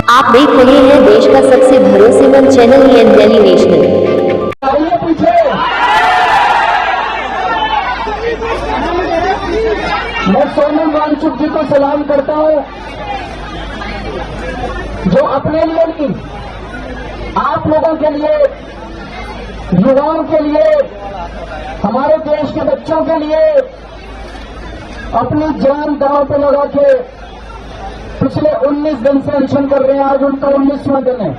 आप देख रहे हैं देश का सबसे भरोसेमंद चैनल दिल्ली नेशनल। मैं सोनम वांगचुक जी को सलाम करता हूं, जो अपने लिए नहीं, आप लोगों के लिए, युवाओं के लिए, हमारे देश के बच्चों के लिए अपनी जान दांव पे लगा के पिछले 19 दिन से एक्शन कर रहे हैं। आज उनका 19वां दिन है।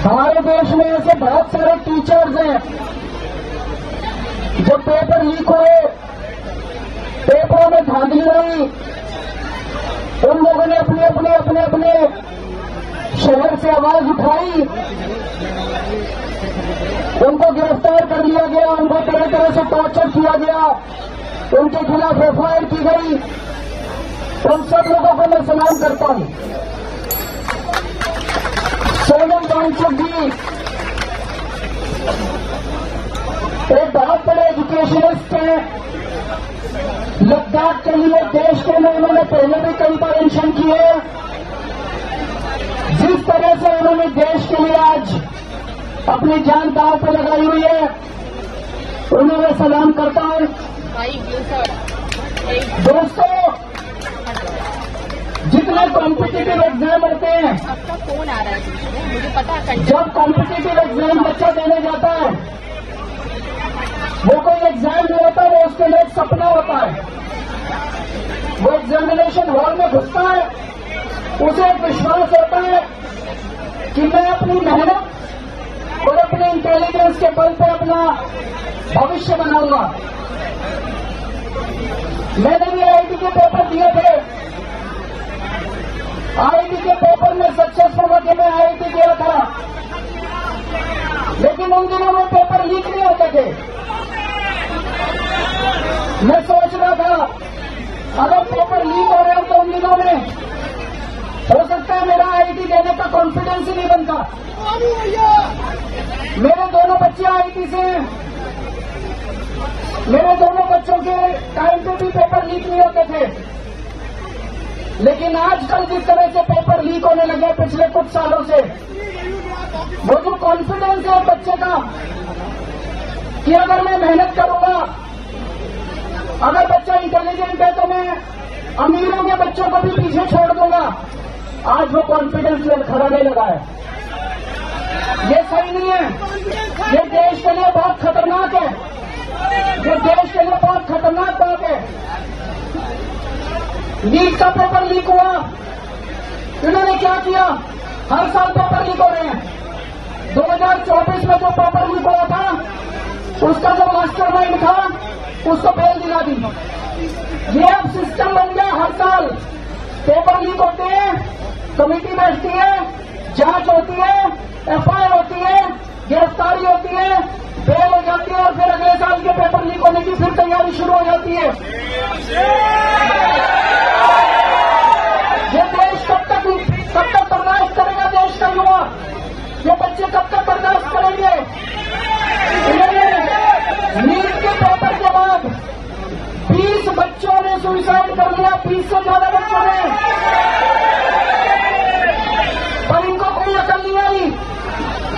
हमारे देश में ऐसे बहुत सारे टीचर्स हैं जो पेपर लीक हुए, पेपरों में धांधली हुई, उन लोगों ने अपने शहर से आवाज उठाई, उनको गिरफ्तार कर लिया गया, उनको तरह तरह से टॉर्चर किया गया, उनके खिलाफ एफआईआर की गई। उन सब लोगों को मैं सलाम करता हूं। सोनम वांगचुक जी एक बहुत बड़े एजुकेशनिस्ट हैं। लद्दाख के लिए, देश के लिए उन्होंने पहले भी कई बार एक्शन किए। जिस तरह से उन्होंने देश के लिए आज अपनी जान दांव पे लगाई हुई है, उन्हें मैं सलाम करता हूं। दोस्तों, जितने कॉम्पिटिटिव एग्जाम होते हैं, आपका फोन आ रहा है, मुझे पता है। जब कॉम्पिटिटिव एग्जाम बच्चा देने जाता है, वो कोई एग्जाम नहीं होता, वो उसके लिए एक सपना होता है। वो एग्जामिनेशन हॉल में घुसता है, उसे एक विश्वास होता है कि मैं अपनी मेहनत और अपने इंटेलिजेंस के बल पर अपना भविष्य बनाऊंगा। मैंने भी आईआईटी के पेपर दिए थे। आईआईटी के पेपर में सक्सेसफुल होकर मैं आईआईटी गया था, लेकिन उन दिनों में पेपर लीक नहीं होते थे। मैं सोच रहा था अगर पेपर लीक हो रहे हो तो उन दिनों में हो सकता है मेरा आईआईटी देने का कॉन्फिडेंस ही नहीं बनता। मेरे दोनों बच्चे आईआईटी से हैं, मेरे दोनों बच्चों के टाइम पे भी पेपर लीक नहीं होते थे। लेकिन आजकल जिस तरह से पेपर लीक होने लगे पिछले कुछ सालों से, वो जो कॉन्फिडेंस है बच्चे का कि अगर मैं मेहनत करूंगा, अगर बच्चा इंटेलिजेंट है तो मैं अमीरों के बच्चों को भी पीछे छोड़ दूंगा, आज वो कॉन्फिडेंस लेवल खड़ा नहीं लगा है। ये सही नहीं है। ये देश के लिए बहुत खतरनाक है। ये देश के लिए बहुत खतरनाक बात है। नीट का पेपर लीक हुआ, इन्होंने क्या किया? हर साल पेपर लीक हो रहे हैं। 2024 में जो पेपर लीक हुआ था, उसका जो मास्टरमाइंड था, उसको बेल दिला दी। ये अब सिस्टम बन गया। हर साल पेपर लीक होते हैं, कमेटी बैठती है, जांच होती है, एफआईआर होती है, गिरफ्तारी होती है, बेल हो जाती है और फिर अगले साल के पेपर लीक होने की फिर तैयारी शुरू हो जाती है। ये देश कब तक बर्दाश्त करेगा? देश का युवा, ये बच्चे कब तक बर्दाश्त करेंगे? नीट के पेपर के बाद 20 बच्चों ने सुसाइड कर लिया, 20 से ज्यादा बच्चों ने, पर इनको कोई अकल नहीं आई।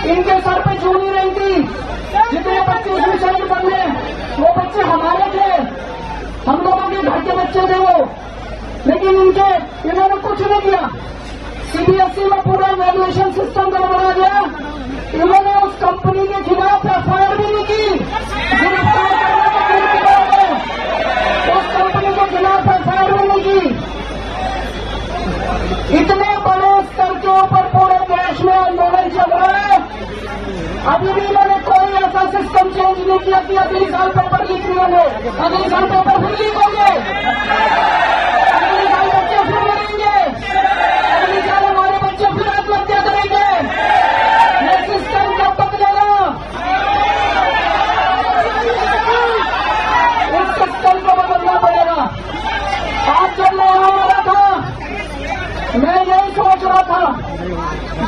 इनके सर पे जू नहीं रही थी। जितने बच्चे सुसाइड कर ले, वो बच्चे हमारे थे, हम लोगों के घर के बच्चे थे वो, लेकिन इन्होंने कुछ नहीं किया। सीबीएसई में पूरा इवैल्यूएशन सिस्टम गड़बड़ा गया। इन्होंने उस कंपनी के खिलाफ एफआईआर भी नहीं की। गिरफ्तार करने का दूर की बात है, उस कंपनी के खिलाफ एफआईआर भी नहीं की। इतने बड़े स्तर के ऊपर पूरे देश में आंदोलन चल रहा है, अभी भी इन्होंने कोई ऐसा सिस्टम चेंज नहीं किया कि अगले साल पेपर लीक नहीं होंगे, अगले साल पेपर फिर लीक होंगे, अगले साल बच्चे फिर मरेंगे, अगले साल हमारे बच्चे फिर आत्महत्या करेंगे। ये सिस्टम कब बदलेगा? इस सिस्टम को बदलना पड़ेगा। आज जब मैं यहाँ आ रहा था, मैं यही सोच रहा था,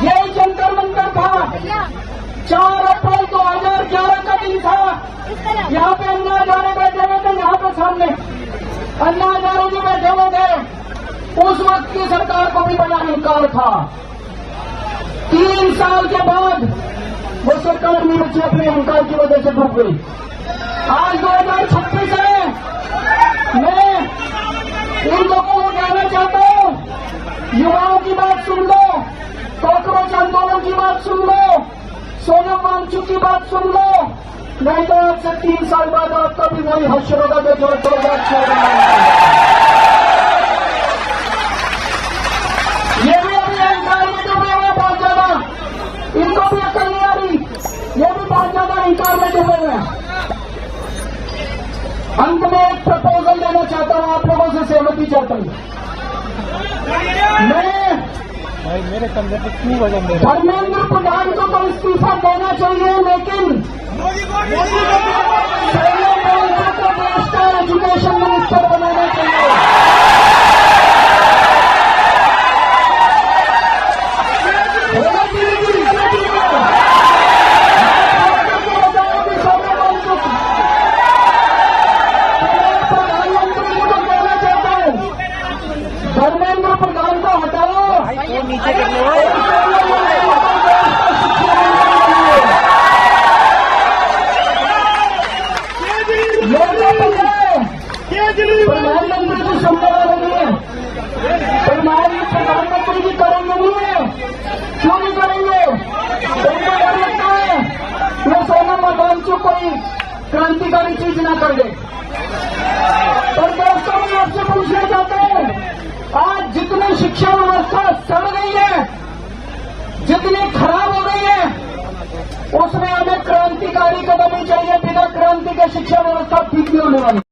यही जंतर मंतर था। 4 अप्रैल 2011 का दिन था। यहाँ पे अन्ना हजारे बैठे हुए थे, यहाँ पे सामने अन्ना हजारे जी बैठे होंगे, उस वक्त की सरकार को भी बड़ा अहंकार था। 3 साल के बाद वो सरकार नहीं बची, अपने अहंकार की वजह से डूब गई। आज 2026 है, मैं इन लोगों को कहना चाहता हूं, युवाओं की बात सुन लो, कॉकरोच आंदोलन की बात सुन लो, सोनम वांगचुक की बात सुन लो, नहीं तो आज से 3 साल बाद आपका भी वही हश्र होगा जो 2014 ये भी अभी अहंकार में डूबे हुए बहुत ज्यादा, इनको भी अकल नहीं आ रही, ये भी बहुत ज्यादा अहंकार में डूबे हुए हैं। अंत में एक प्रपोजल देना चाहता हूं, आप लोगों से सहमति चाहता हूं। मैं मेरे कंधे पे क्यों वजन दे रहे धर्मेंद्र प्रधान को तो इस्तीफा देना चाहिए, लेकिन शैलेंद्र बांसुर को देश का एजुकेशन मिनिस्टर बनाना चाहिए। धर्मेंद्र प्रधान को हटाओ, हैं? नीचे करने प्रधानमंत्री की सुनने वाले नहीं है, प्रधानमंत्री की करेंगे नहीं है, क्यों नहीं करेंगे? उनको डर लगता है वो सोनम वांगचुक कोई क्रांतिकारी चीज ना कर दे। और दोस्तों, मैं आपसे पूछना चाहता हूं, आज जितनी शिक्षा व्यवस्था सड़ गई है, जितनी खराब हो गई है, उसमें हमें क्रांतिकारी कदम ही चाहिए। बिना क्रांति के शिक्षा व्यवस्था ठीक नहीं होने वाली।